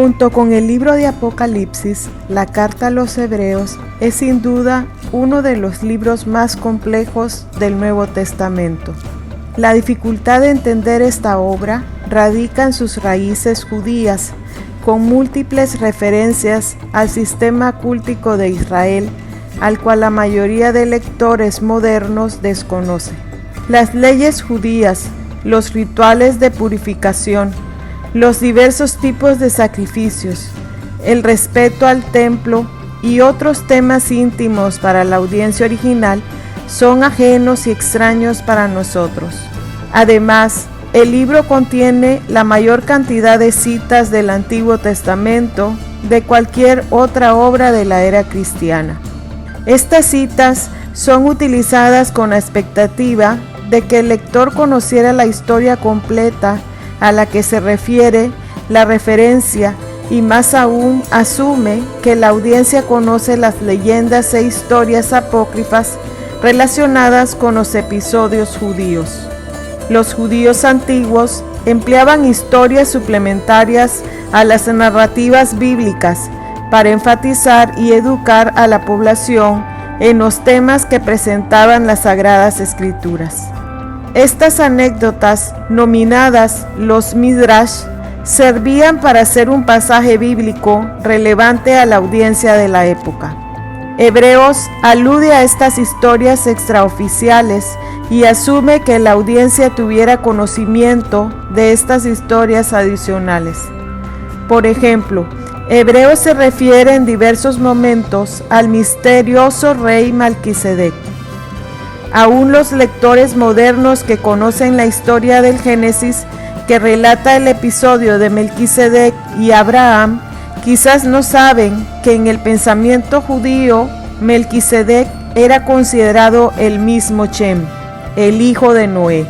Junto con el libro de Apocalipsis, la carta a los Hebreos es sin duda uno de los libros más complejos del Nuevo Testamento. La dificultad de entender esta obra radica en sus raíces judías, con múltiples referencias al sistema cultico de Israel, al cual la mayoría de lectores modernos desconoce. Las leyes judías, los rituales de purificación, los diversos tipos de sacrificios, el respeto al templo y otros temas íntimos para la audiencia original son ajenos y extraños para nosotros. Además, el libro contiene la mayor cantidad de citas del Antiguo Testamento de cualquier otra obra de la era cristiana. Estas citas son utilizadas con la expectativa de que el lector conociera la historia completa a la que se refiere la referencia y más aún asume que la audiencia conoce las leyendas e historias apócrifas relacionadas con los episodios judíos. Los judíos antiguos empleaban historias suplementarias a las narrativas bíblicas para enfatizar y educar a la población en los temas que presentaban las Sagradas Escrituras. Estas anécdotas, nominadas los Midrash, servían para hacer un pasaje bíblico relevante a la audiencia de la época. Hebreos alude a estas historias extraoficiales y asume que la audiencia tuviera conocimiento de estas historias adicionales. Por ejemplo, Hebreos se refiere en diversos momentos al misterioso rey Melquisedec. Aún los lectores modernos que conocen la historia del Génesis, que relata el episodio de Melquisedec y Abraham, quizás no saben que en el pensamiento judío, Melquisedec era considerado el mismo Shem, el hijo de Noé.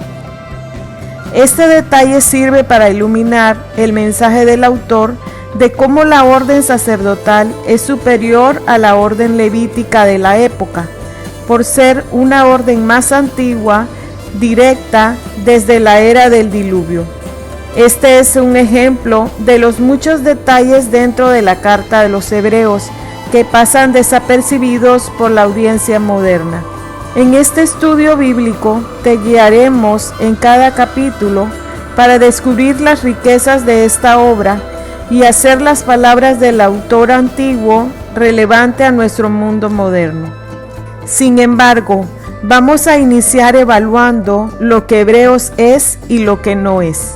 Este detalle sirve para iluminar el mensaje del autor de cómo la orden sacerdotal es superior a la orden levítica de la época, por ser una orden más antigua, directa desde la era del diluvio. Este es un ejemplo de los muchos detalles dentro de la carta de los Hebreos que pasan desapercibidos por la audiencia moderna. En este estudio bíblico te guiaremos en cada capítulo para descubrir las riquezas de esta obra y hacer las palabras del autor antiguo relevante a nuestro mundo moderno. Sin embargo, vamos a iniciar evaluando lo que Hebreos es y lo que no es.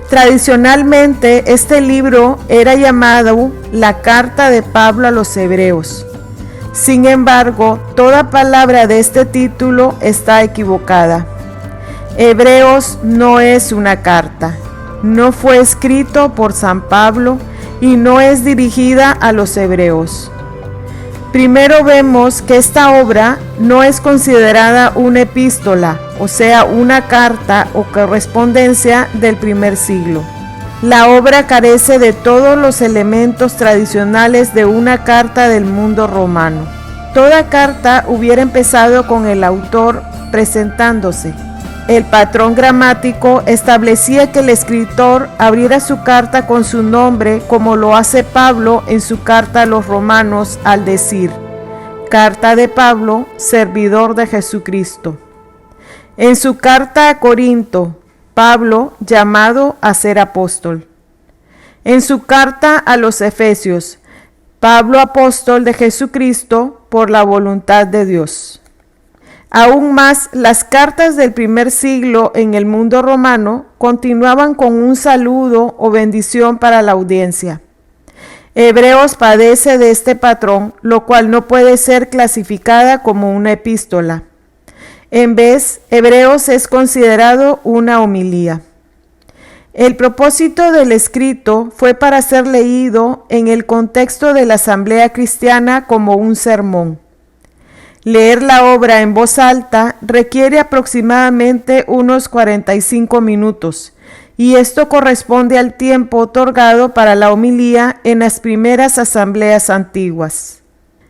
Tradicionalmente, este libro era llamado la Carta de Pablo a los Hebreos. Sin embargo, toda palabra de este título está equivocada. Hebreos no es una carta, no fue escrito por San Pablo y no es dirigida a los hebreos. Primero vemos que esta obra no es considerada una epístola, o sea, una carta o correspondencia del primer siglo. La obra carece de todos los elementos tradicionales de una carta del mundo romano. Toda carta hubiera empezado con el autor presentándose. El patrón gramático establecía que el escritor abriera su carta con su nombre, como lo hace Pablo en su carta a los romanos al decir: Carta de Pablo, servidor de Jesucristo. En su carta a Corinto, Pablo, llamado a ser apóstol. En su carta a los Efesios, Pablo, apóstol de Jesucristo por la voluntad de Dios. Aún más, las cartas del primer siglo en el mundo romano continuaban con un saludo o bendición para la audiencia. Hebreos padece de este patrón, lo cual no puede ser clasificada como una epístola. En vez, Hebreos es considerado una homilía. El propósito del escrito fue para ser leído en el contexto de la asamblea cristiana como un sermón. Leer la obra en voz alta requiere aproximadamente unos 45 minutos, y esto corresponde al tiempo otorgado para la homilía en las primeras asambleas antiguas.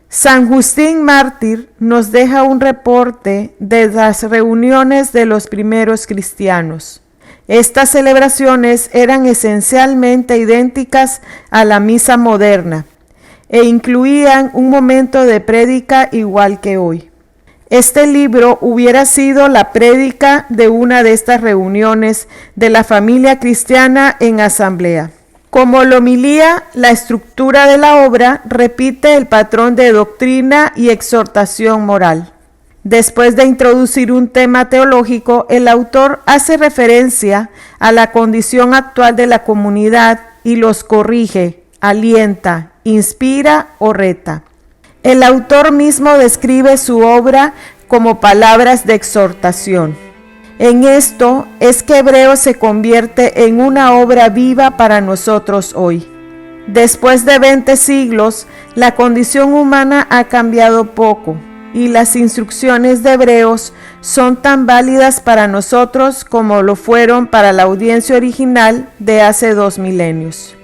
San Justín Mártir nos deja un reporte de las reuniones de los primeros cristianos. Estas celebraciones eran esencialmente idénticas a la misa moderna e incluían un momento de prédica igual que hoy. Este libro hubiera sido la prédica de una de estas reuniones de la familia cristiana en asamblea. Como la homilía, la estructura de la obra repite el patrón de doctrina y exhortación moral. Después de introducir un tema teológico, el autor hace referencia a la condición actual de la comunidad y los corrige, alienta, inspira o reta. El autor mismo describe su obra como palabras de exhortación. En esto es que Hebreos se convierte en una obra viva para nosotros hoy. Después de 20 siglos, la condición humana ha cambiado poco y las instrucciones de Hebreos son tan válidas para nosotros como lo fueron para la audiencia original de hace 2 milenios.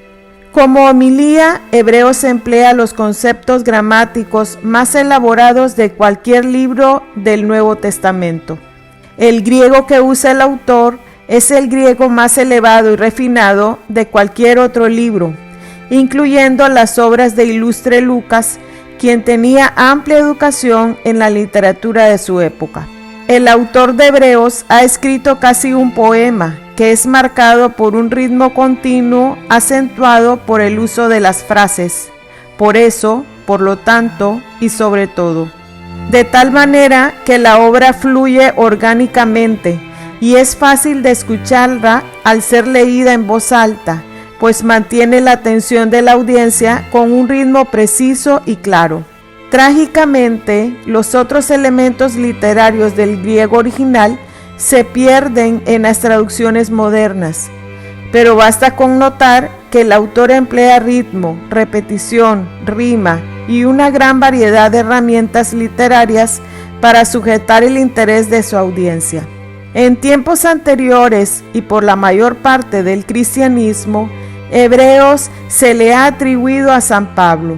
Como homilía, Hebreos emplea los conceptos gramáticos más elaborados de cualquier libro del Nuevo Testamento. El griego que usa el autor es el griego más elevado y refinado de cualquier otro libro, incluyendo las obras de ilustre Lucas, quien tenía amplia educación en la literatura de su época. El autor de Hebreos ha escrito casi un poema que es marcado por un ritmo continuo acentuado por el uso de las frases, por eso, por lo tanto y sobre todo, de tal manera que la obra fluye orgánicamente y es fácil de escucharla al ser leída en voz alta, pues mantiene la atención de la audiencia con un ritmo preciso y claro. Trágicamente, los otros elementos literarios del griego original se pierden en las traducciones modernas, pero basta con notar que el autor emplea ritmo, repetición, rima y una gran variedad de herramientas literarias para sujetar el interés de su audiencia. En tiempos anteriores y por la mayor parte del cristianismo, Hebreos se le ha atribuido a San Pablo.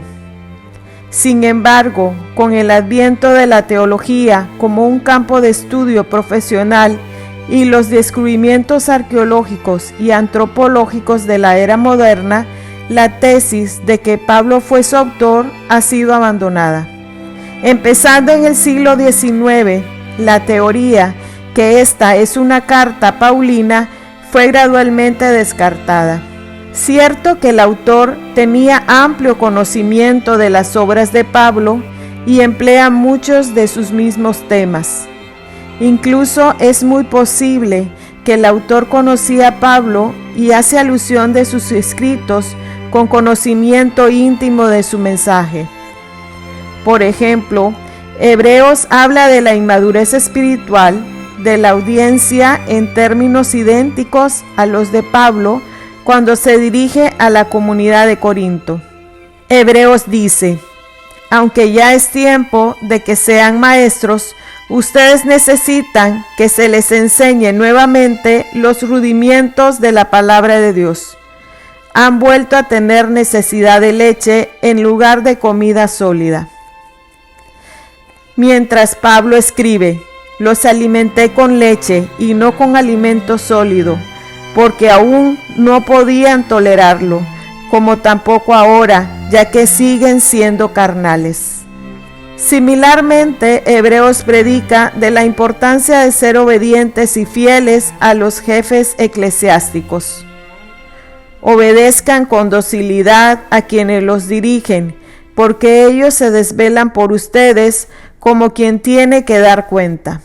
Sin embargo, con el adviento de la teología como un campo de estudio profesional y los descubrimientos arqueológicos y antropológicos de la era moderna, la tesis de que Pablo fue su autor ha sido abandonada. Empezando en el siglo XIX, la teoría que esta es una carta paulina fue gradualmente descartada. Cierto que el autor tenía amplio conocimiento de las obras de Pablo y emplea muchos de sus mismos temas. Incluso es muy posible que el autor conocía a Pablo y hace alusión de sus escritos con conocimiento íntimo de su mensaje. Por ejemplo, Hebreos habla de la inmadurez espiritual de la audiencia en términos idénticos a los de Pablo cuando se dirige a la comunidad de Corinto. Hebreos dice: aunque ya es tiempo de que sean maestros, ustedes necesitan que se les enseñe nuevamente los rudimientos de la palabra de Dios. Han vuelto a tener necesidad de leche en lugar de comida sólida. Mientras Pablo escribe: los alimenté con leche y no con alimento sólido, porque aún no podían tolerarlo, como tampoco ahora, ya que siguen siendo carnales. Similarmente, Hebreos predica de la importancia de ser obedientes y fieles a los jefes eclesiásticos. Obedezcan con docilidad a quienes los dirigen, porque ellos se desvelan por ustedes como quien tiene que dar cuenta.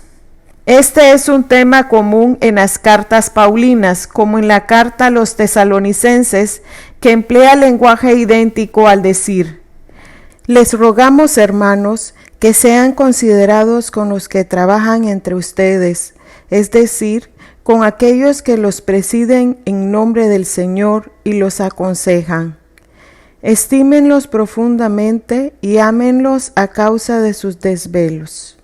Este es un tema común en las cartas paulinas, como en la carta a los tesalonicenses, que emplea lenguaje idéntico al decir: les rogamos, hermanos, que sean considerados con los que trabajan entre ustedes, es decir, con aquellos que los presiden en nombre del Señor y los aconsejan. Estímenlos profundamente y ámenlos a causa de sus desvelos.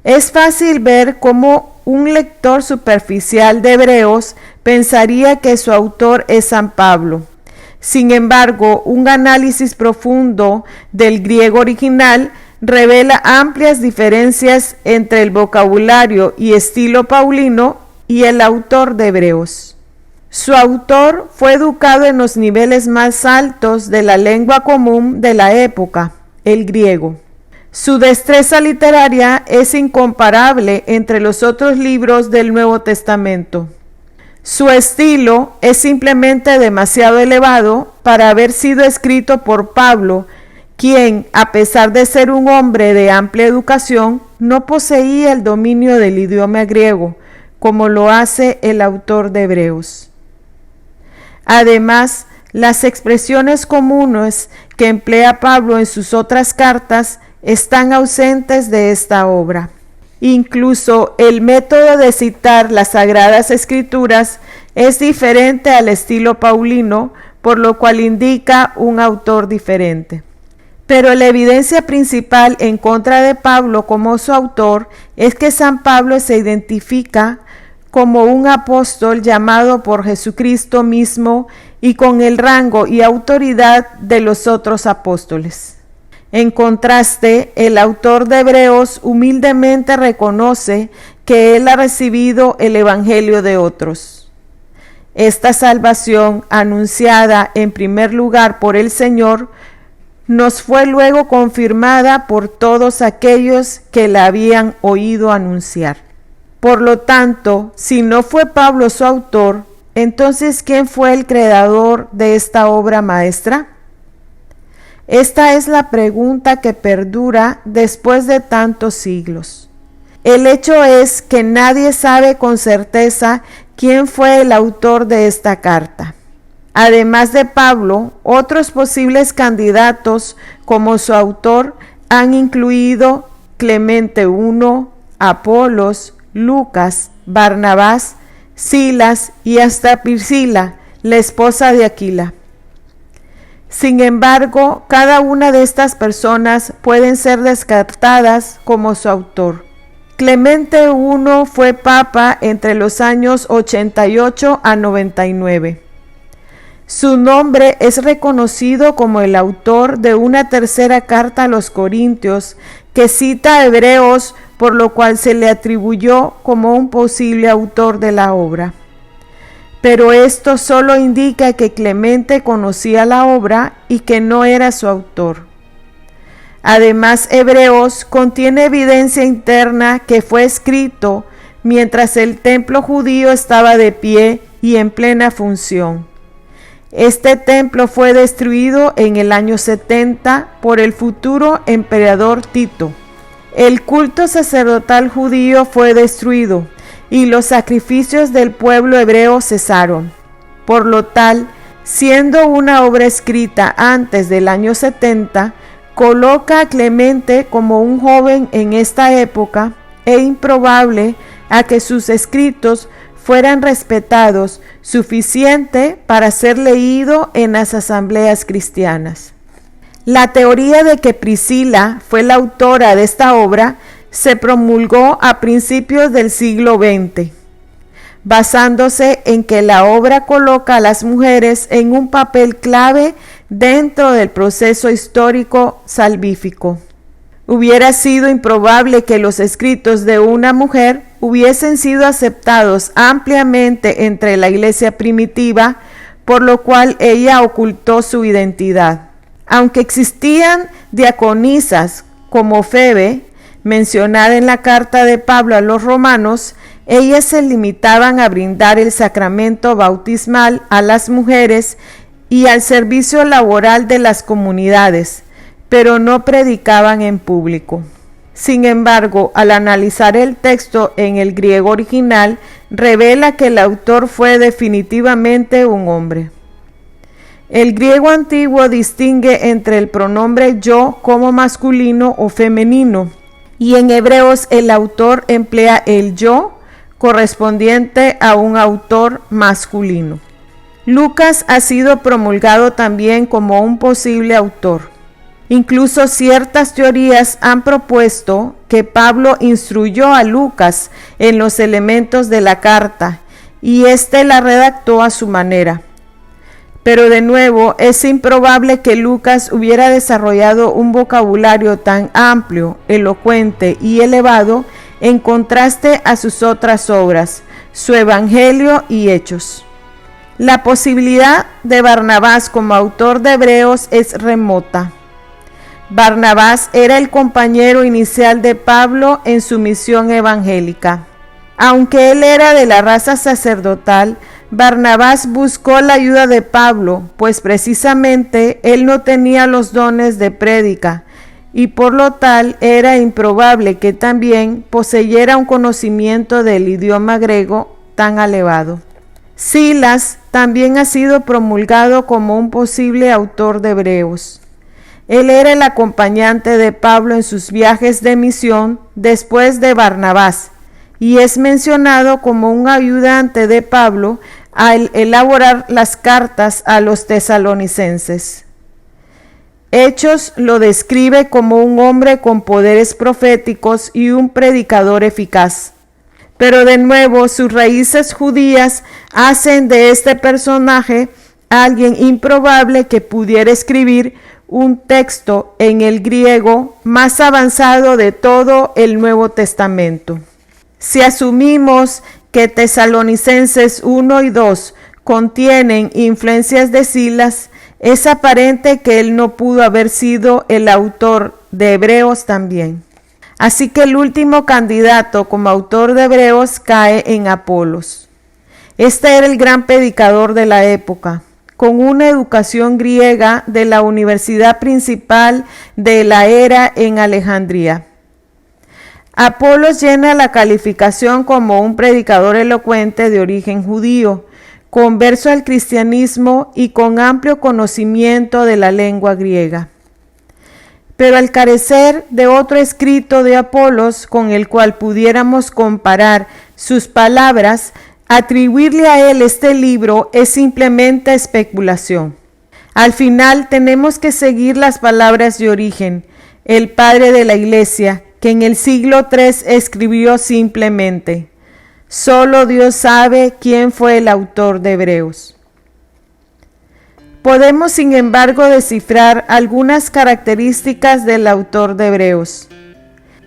Es fácil ver cómo un lector superficial de Hebreos pensaría que su autor es San Pablo. Sin embargo, un análisis profundo del griego original revela amplias diferencias entre el vocabulario y estilo paulino y el autor de Hebreos. Su autor fue educado en los niveles más altos de la lengua común de la época, el griego. Su destreza literaria es incomparable entre los otros libros del Nuevo Testamento. Su estilo es simplemente demasiado elevado para haber sido escrito por Pablo, quien, a pesar de ser un hombre de amplia educación, no poseía el dominio del idioma griego, como lo hace el autor de Hebreos. Además, las expresiones comunes que emplea Pablo en sus otras cartas están ausentes de esta obra. Incluso el método de citar las Sagradas Escrituras es diferente al estilo paulino, por lo cual indica un autor diferente. Pero la evidencia principal en contra de Pablo como su autor es que San Pablo se identifica como un apóstol llamado por Jesucristo mismo y con el rango y autoridad de los otros apóstoles. En contraste, el autor de Hebreos humildemente reconoce que él ha recibido el evangelio de otros. Esta salvación, anunciada en primer lugar por el Señor, nos fue luego confirmada por todos aquellos que la habían oído anunciar. Por lo tanto, si no fue Pablo su autor, entonces ¿quién fue el creador de esta obra maestra? Esta es la pregunta que perdura después de tantos siglos. El hecho es que nadie sabe con certeza quién fue el autor de esta carta. Además de Pablo, otros posibles candidatos como su autor han incluido Clemente I, Apolos, Lucas, Barnabás, Silas y hasta Priscila, la esposa de Aquila. Sin embargo, cada una de estas personas pueden ser descartadas como su autor. Clemente I fue papa entre los años 88 a 99. Su nombre es reconocido como el autor de una tercera carta a los Corintios que cita a Hebreos, por lo cual se le atribuyó como un posible autor de la obra. Pero esto solo indica que Clemente conocía la obra y que no era su autor. Además, Hebreos contiene evidencia interna que fue escrito mientras el templo judío estaba de pie y en plena función. Este templo fue destruido en el año 70 por el futuro emperador Tito. El culto sacerdotal judío fue destruido y los sacrificios del pueblo hebreo cesaron. Por lo tal, siendo una obra escrita antes del año 70, coloca a Clemente como un joven en esta época e improbable a que sus escritos fueran respetados suficiente para ser leído en las asambleas cristianas. La teoría de que Priscila fue la autora de esta obra se promulgó a principios del siglo XX, basándose en que la obra coloca a las mujeres en un papel clave dentro del proceso histórico salvífico. Hubiera sido improbable que los escritos de una mujer hubiesen sido aceptados ampliamente entre la iglesia primitiva, por lo cual ella ocultó su identidad. Aunque existían diaconisas como Febe, mencionada en la carta de Pablo a los romanos, ellas se limitaban a brindar el sacramento bautismal a las mujeres y al servicio laboral de las comunidades, pero no predicaban en público. Sin embargo, al analizar el texto en el griego original, revela que el autor fue definitivamente un hombre. El griego antiguo distingue entre el pronombre yo como masculino o femenino, y en Hebreos el autor emplea el yo correspondiente a un autor masculino. Lucas ha sido promulgado también como un posible autor. Incluso ciertas teorías han propuesto que Pablo instruyó a Lucas en los elementos de la carta y éste la redactó a su manera. Pero de nuevo, es improbable que Lucas hubiera desarrollado un vocabulario tan amplio, elocuente y elevado en contraste a sus otras obras, su Evangelio y Hechos. La posibilidad de Barnabás como autor de Hebreos es remota. Barnabás era el compañero inicial de Pablo en su misión evangélica. Aunque él era de la raza sacerdotal, Barnabás buscó la ayuda de Pablo, pues precisamente él no tenía los dones de prédica, y por lo tal era improbable que también poseyera un conocimiento del idioma griego tan elevado. Silas también ha sido promulgado como un posible autor de Hebreos. Él era el acompañante de Pablo en sus viajes de misión después de Barnabás, y es mencionado como un ayudante de Pablo al elaborar las cartas a los tesalonicenses. Hechos lo describe como un hombre con poderes proféticos y un predicador eficaz. Pero de nuevo, sus raíces judías hacen de este personaje alguien improbable que pudiera escribir un texto en el griego más avanzado de todo el Nuevo Testamento. Si asumimos que Tesalonicenses 1 y 2 contienen influencias de Silas, es aparente que él no pudo haber sido el autor de Hebreos también. Así que el último candidato como autor de Hebreos cae en Apolos. Este era el gran predicador de la época, con una educación griega de la universidad principal de la era en Alejandría. Apolos llena la calificación como un predicador elocuente de origen judío, converso al cristianismo y con amplio conocimiento de la lengua griega. Pero al carecer de otro escrito de Apolos con el cual pudiéramos comparar sus palabras, atribuirle a él este libro es simplemente especulación. Al final tenemos que seguir las palabras de Origen, el padre de la Iglesia, que en el siglo III escribió simplemente: solo Dios sabe quién fue el autor de Hebreos. Podemos, sin embargo, descifrar algunas características del autor de Hebreos.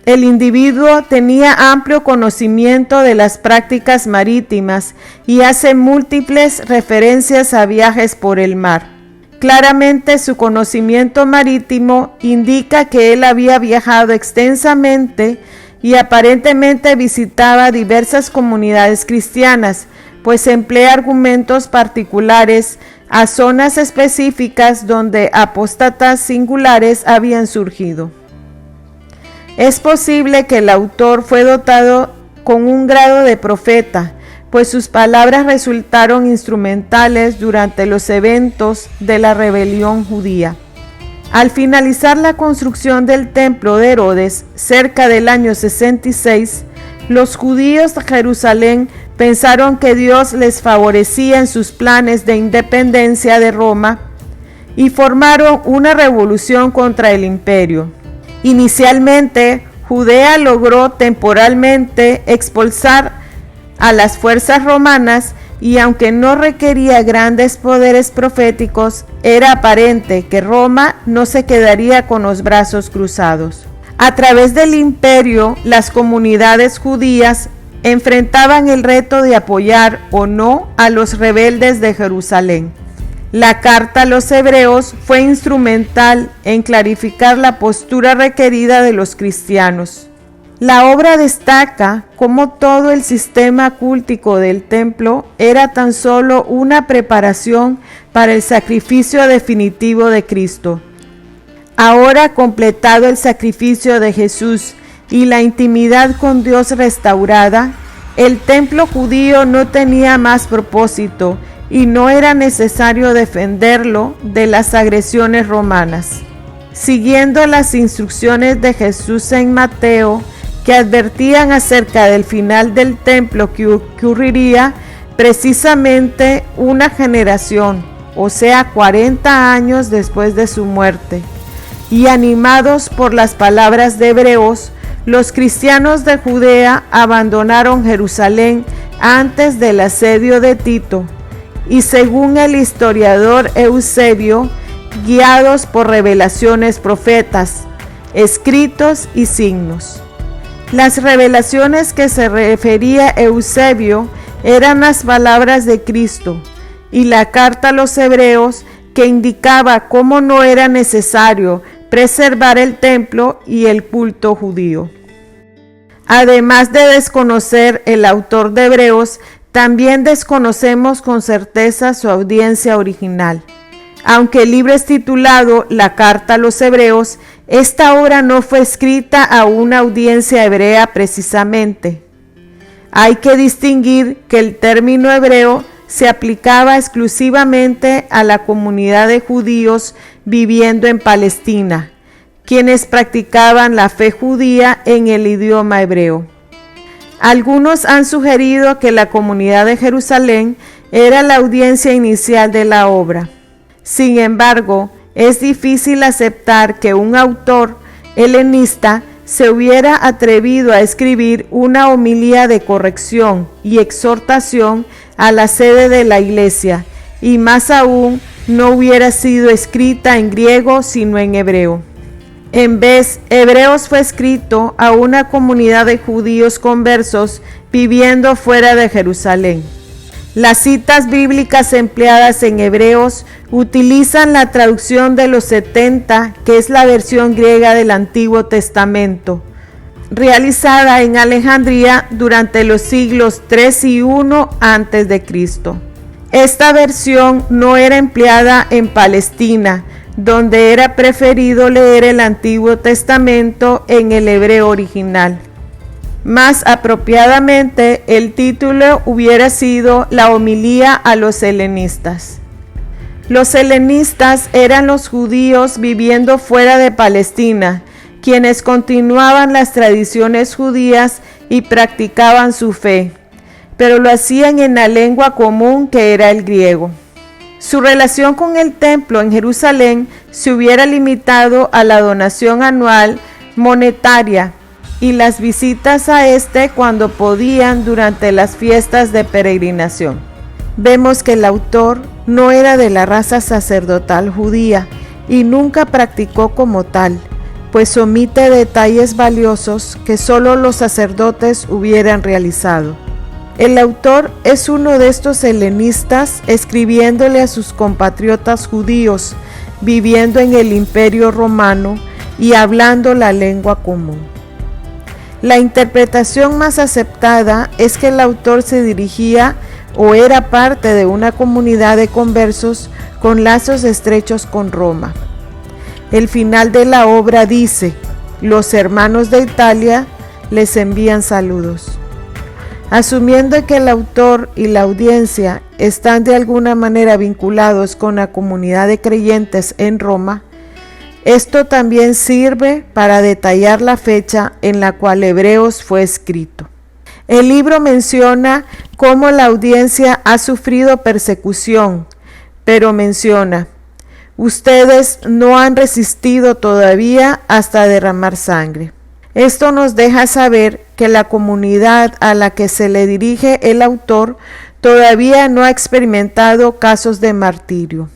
El individuo tenía amplio conocimiento de las prácticas marítimas y hace múltiples referencias a viajes por el mar. Claramente su conocimiento marítimo indica que él había viajado extensamente y aparentemente visitaba diversas comunidades cristianas, pues emplea argumentos particulares a zonas específicas donde apóstatas singulares habían surgido. Es posible que el autor fue dotado con un grado de profeta, pues sus palabras resultaron instrumentales durante los eventos de la rebelión judía. Al finalizar la construcción del templo de Herodes, cerca del año 66, los judíos de Jerusalén pensaron que Dios les favorecía en sus planes de independencia de Roma y formaron una revolución contra el imperio. Inicialmente, Judea logró temporalmente expulsar a las fuerzas romanas y aunque no requería grandes poderes proféticos, era aparente que Roma no se quedaría con los brazos cruzados. A través del imperio, las comunidades judías enfrentaban el reto de apoyar o no a los rebeldes de Jerusalén. La carta a los hebreos fue instrumental en clarificar la postura requerida de los cristianos. La obra destaca cómo todo el sistema cultico del templo era tan solo una preparación para el sacrificio definitivo de Cristo. Ahora completado el sacrificio de Jesús y la intimidad con Dios restaurada, el templo judío no tenía más propósito y no era necesario defenderlo de las agresiones romanas. Siguiendo las instrucciones de Jesús en Mateo, que advertían acerca del final del templo que ocurriría precisamente una generación, o sea 40 años después de su muerte, y animados por las palabras de Hebreos, los cristianos de Judea abandonaron Jerusalén antes del asedio de Tito, y según el historiador Eusebio, guiados por revelaciones profetas, escritos y signos. Las revelaciones que se refería Eusebio eran las palabras de Cristo, y la carta a los hebreos, que indicaba cómo no era necesario preservar el templo y el culto judío. Además de desconocer el autor de Hebreos, también desconocemos con certeza su audiencia original. Aunque el libro es titulado La Carta a los Hebreos, esta obra no fue escrita a una audiencia hebrea precisamente. Hay que distinguir que el término hebreo se aplicaba exclusivamente a la comunidad de judíos viviendo en Palestina, quienes practicaban la fe judía en el idioma hebreo. Algunos han sugerido que la comunidad de Jerusalén era la audiencia inicial de la obra. Sin embargo, es difícil aceptar que un autor helenista se hubiera atrevido a escribir una homilía de corrección y exhortación a la sede de la iglesia, y más aún no hubiera sido escrita en griego sino en hebreo. En vez, Hebreos fue escrito a una comunidad de judíos conversos viviendo fuera de Jerusalén. Las citas bíblicas empleadas en Hebreos utilizan la traducción de los 70, que es la versión griega del Antiguo Testamento, realizada en Alejandría durante los siglos 3 y 1 a.C. Esta versión no era empleada en Palestina, donde era preferido leer el Antiguo Testamento en el hebreo original. Más apropiadamente, el título hubiera sido La homilía a los helenistas. Los helenistas eran los judíos viviendo fuera de Palestina, quienes continuaban las tradiciones judías y practicaban su fe, pero lo hacían en la lengua común que era el griego. Su relación con el templo en Jerusalén se hubiera limitado a la donación anual monetaria y las visitas a este cuando podían durante las fiestas de peregrinación. Vemos que el autor no era de la raza sacerdotal judía y nunca practicó como tal, pues omite detalles valiosos que solo los sacerdotes hubieran realizado. El autor es uno de estos helenistas escribiéndole a sus compatriotas judíos, viviendo en el Imperio Romano y hablando la lengua común. La interpretación más aceptada es que el autor se dirigía o era parte de una comunidad de conversos con lazos estrechos con Roma. El final de la obra dice: los hermanos de Italia les envían saludos. Asumiendo que el autor y la audiencia están de alguna manera vinculados con la comunidad de creyentes en Roma, esto también sirve para detallar la fecha en la cual Hebreos fue escrito. El libro menciona cómo la audiencia ha sufrido persecución, pero menciona: ustedes no han resistido todavía hasta derramar sangre. Esto nos deja saber que la comunidad a la que se le dirige el autor todavía no ha experimentado casos de martirio,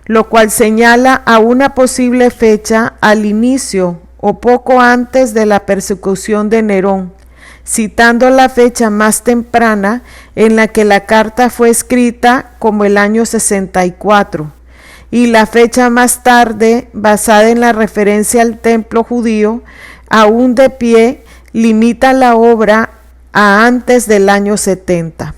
lo cual señala a una posible fecha al inicio o poco antes de la persecución de Nerón, citando la fecha más temprana en la que la carta fue escrita como el año 64, y la fecha más tarde, basada en la referencia al templo judío, aún de pie, limita la obra a antes del año 70.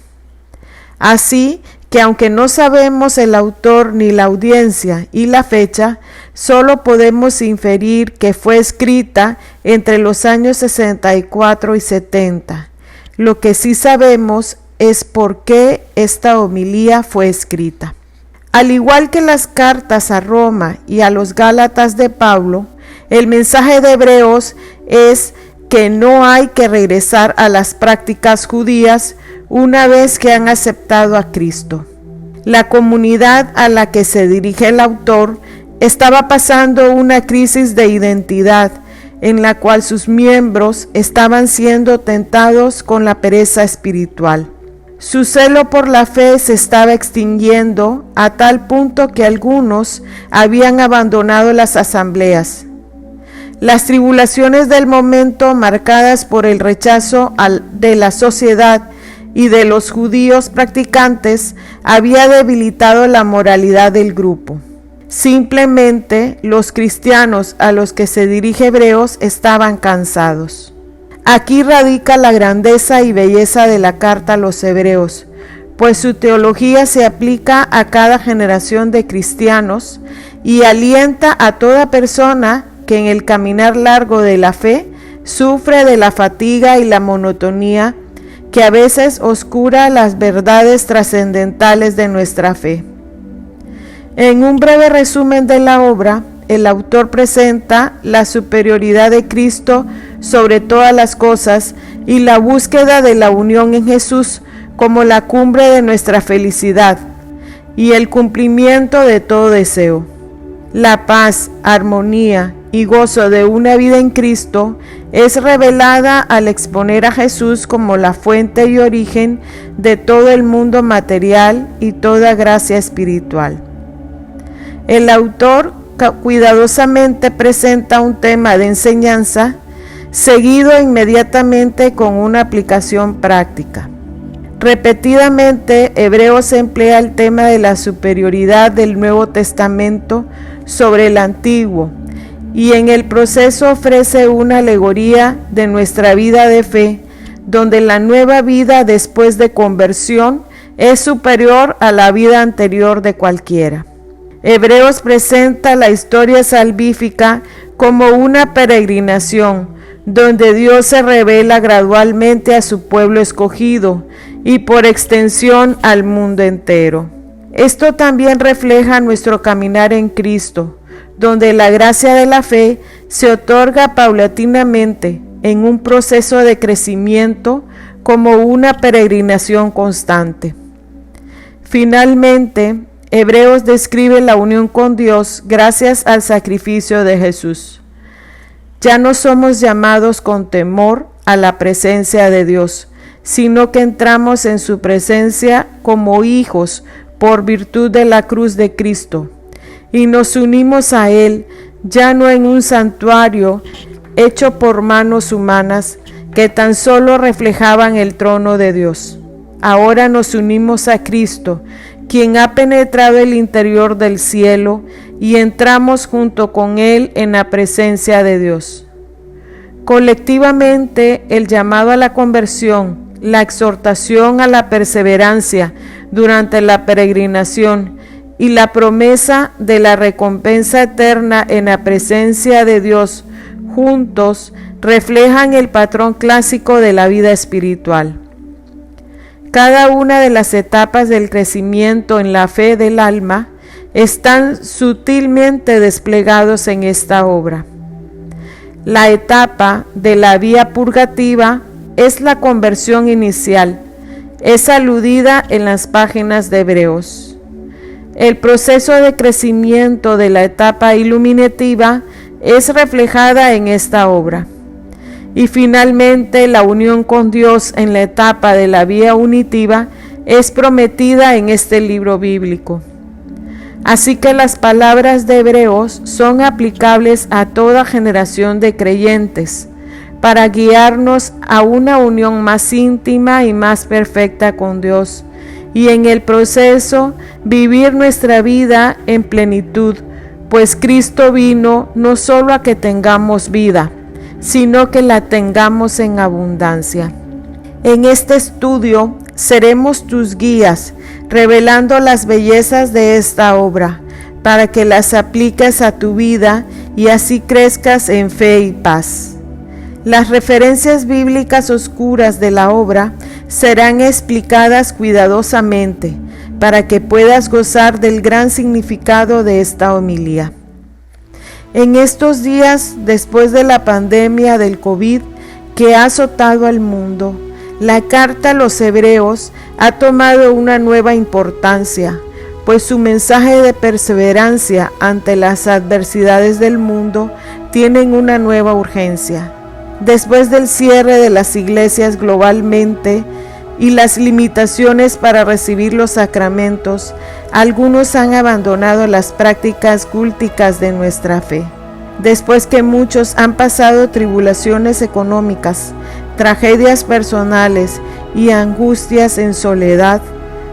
Así que aunque no sabemos el autor ni la audiencia y la fecha, solo podemos inferir que fue escrita entre los años 64 y 70. Lo que sí sabemos es por qué esta homilía fue escrita. Al igual que las cartas a Roma y a los Gálatas de Pablo, el mensaje de Hebreos es que no hay que regresar a las prácticas judías una vez que han aceptado a Cristo. La comunidad a la que se dirige el autor estaba pasando una crisis de identidad en la cual sus miembros estaban siendo tentados con la pereza espiritual. Su celo por la fe se estaba extinguiendo a tal punto que algunos habían abandonado las asambleas. Las tribulaciones del momento, marcadas por el rechazo de la sociedad y de los judíos practicantes había debilitado la moralidad del grupo. Simplemente los cristianos a los que se dirige Hebreos estaban cansados. Aquí radica la grandeza y belleza de la carta a los Hebreos, pues su teología se aplica a cada generación de cristianos y alienta a toda persona que en el caminar largo de la fe sufre de la fatiga y la monotonía que a veces oscura las verdades trascendentales de nuestra fe. En un breve resumen de la obra, el autor presenta la superioridad de Cristo sobre todas las cosas y la búsqueda de la unión en Jesús como la cumbre de nuestra felicidad y el cumplimiento de todo deseo. La paz, armonía y gozo de una vida en Cristo es revelada al exponer a Jesús como la fuente y origen de todo el mundo material y toda gracia espiritual. El autor cuidadosamente presenta un tema de enseñanza, seguido inmediatamente con una aplicación práctica. Repetidamente, Hebreos emplea el tema de la superioridad del Nuevo Testamento sobre el Antiguo, y en el proceso ofrece una alegoría de nuestra vida de fe, donde la nueva vida después de conversión es superior a la vida anterior de cualquiera. Hebreos presenta la historia salvífica como una peregrinación, donde Dios se revela gradualmente a su pueblo escogido y por extensión al mundo entero. Esto también refleja nuestro caminar en Cristo, donde la gracia de la fe se otorga paulatinamente en un proceso de crecimiento como una peregrinación constante. Finalmente, Hebreos describe la unión con Dios gracias al sacrificio de Jesús. Ya no somos llamados con temor a la presencia de Dios, sino que entramos en su presencia como hijos por virtud de la cruz de Cristo, y nos unimos a Él ya no en un santuario hecho por manos humanas que tan solo reflejaban el trono de Dios. Ahora nos unimos a Cristo, quien ha penetrado el interior del cielo, y entramos junto con Él en la presencia de Dios. Colectivamente, el llamado a la conversión, la exhortación a la perseverancia durante la peregrinación y la promesa de la recompensa eterna en la presencia de Dios, juntos reflejan el patrón clásico de la vida espiritual. Cada una de las etapas del crecimiento en la fe del alma están sutilmente desplegados en esta obra. La etapa de la vía purgativa es la conversión inicial, es aludida en las páginas de Hebreos. El proceso de crecimiento de la etapa iluminativa es reflejada en esta obra. Y finalmente, la unión con Dios en la etapa de la vía unitiva es prometida en este libro bíblico. Así que las palabras de Hebreos son aplicables a toda generación de creyentes, para guiarnos a una unión más íntima y más perfecta con Dios, y en el proceso vivir nuestra vida en plenitud, pues Cristo vino no solo a que tengamos vida, sino que la tengamos en abundancia. En este estudio seremos tus guías, revelando las bellezas de esta obra, para que las apliques a tu vida y así crezcas en fe y paz. Las referencias bíblicas oscuras de la obra serán explicadas cuidadosamente, para que puedas gozar del gran significado de esta homilía. En estos días, después de la pandemia del COVID que ha azotado al mundo, la carta a los Hebreos ha tomado una nueva importancia, pues su mensaje de perseverancia ante las adversidades del mundo tienen una nueva urgencia. Después del cierre de las iglesias globalmente y las limitaciones para recibir los sacramentos, algunos han abandonado las prácticas culticas de nuestra fe. Después que muchos han pasado tribulaciones económicas, tragedias personales y angustias en soledad.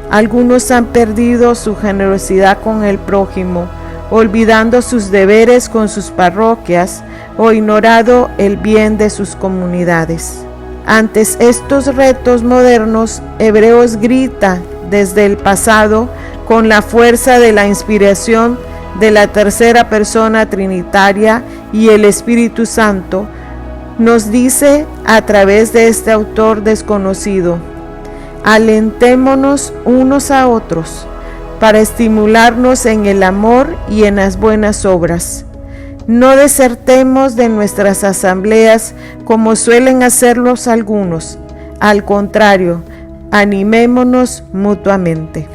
Algunos han perdido su generosidad con el prójimo, olvidando sus deberes con sus parroquias o ignorado el bien de sus comunidades. Ante estos retos modernos, Hebreos grita desde el pasado con la fuerza de la inspiración de la tercera persona trinitaria y el Espíritu Santo. Nos dice a través de este autor desconocido: alentémonos unos a otros para estimularnos en el amor y en las buenas obras. No desertemos de nuestras asambleas como suelen hacerlos algunos. Al contrario, animémonos mutuamente.